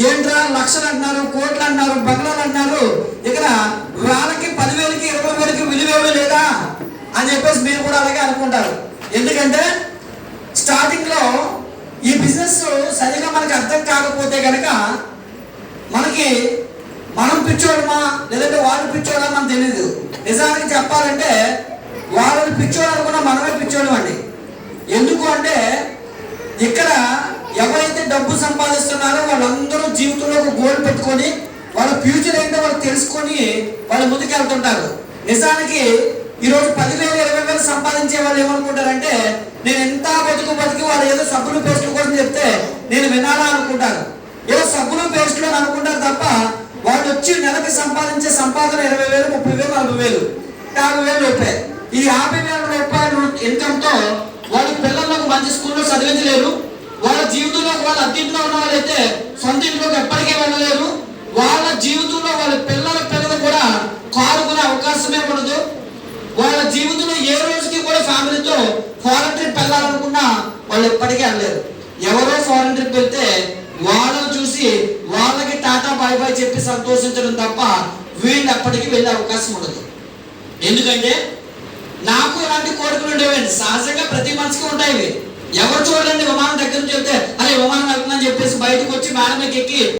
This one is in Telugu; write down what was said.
ఏంట్రా లక్షలు అంటున్నారు, కోట్లు అంటున్నారు, బంగ్లాలు అంటున్నారు, ఇక్కడ వాళ్ళకి 10,000కి 20,000కి విలువేమీ లేదా అని చెప్పేసి మీరు కూడా అలాగే అనుకుంటారు. ఎందుకంటే స్టార్టింగ్లో ఈ బిజినెస్ సరిగా మనకి అర్థం కాకపోతే కనుక మనకి మనం పిచ్చోడమా లేదంటే వాళ్ళు పిచ్చోడా మనకు తెలియదు. నిజానికి చెప్పాలంటే వాళ్ళని పిచ్చోడు అనుకున్నా మనమే పిచ్చోడు అండి. ఎందుకు అంటే ఇక్కడ ఎవరైతే డబ్బు సంపాదిస్తున్నారో వాళ్ళందరూ జీవితంలో ఒక గోల్ పెట్టుకొని వాళ్ళ ఫ్యూచర్ ఏంటో వాళ్ళు తెలుసుకొని వాళ్ళు ముందుకు వెళ్తుంటారు. నిజానికి ఈరోజు 10,000 20,000 సంపాదించే వాళ్ళు ఏమనుకుంటారంటే నేను ఎంత బతికి వాళ్ళు ఏదో సబ్బులు పేస్టుల కోసం చెప్తే నేను వినాలా అనుకుంటారు. ఏదో సబ్బులు పేస్టులు అని అనుకుంటారు తప్ప వాళ్ళు వచ్చి నెలకి సంపాదించే సంపాదన 20,000 30,000 40,000 50,000 రూపాయలు. ఈ 50,000 రూపాయలు ఇన్కమ్తో వాళ్ళు పిల్లలకు మంచి స్కూల్లో చదివించలేరు. వాళ్ళ జీవితంలో వాళ్ళ అత్తింట్లో ఉన్న వాళ్ళైతే సొంత ఇంట్లోకి ఎప్పటికీ వెళ్ళలేరు. వాళ్ళ జీవితంలో వాళ్ళ పిల్లలు కూడా కారుకునే అవకాశమే ఉండదు. వాళ్ళ జీవితంలో ఏ రోజుకి కూడా ఫ్యామిలీతో ఫారెన్ ట్రిప్ వెళ్ళాలనుకున్నా వాళ్ళు ఎప్పటికీ వెళ్ళలేరు. ఎవరో ఫారెన్ ట్రిప్ వెళ్తే వాళ్ళని చూసి వాళ్ళకి టాటా బాయ్ బాయ్ చెప్పి సంతోషించడం తప్ప వీళ్ళు ఎప్పటికీ వెళ్ళే అవకాశం ఉండదు. ఎందుకంటే నాకు ఇలాంటి కోరికలు ఉండేవండి. సహజంగా ప్రతి మనిషికి ఉంటాయి. ఎవరు చూడండి విమానం దగ్గర నుంచి వెళ్తే అరే విమానం వెళ్తుందని చెప్పేసి బయటకు వచ్చి మేడం ఎక్కి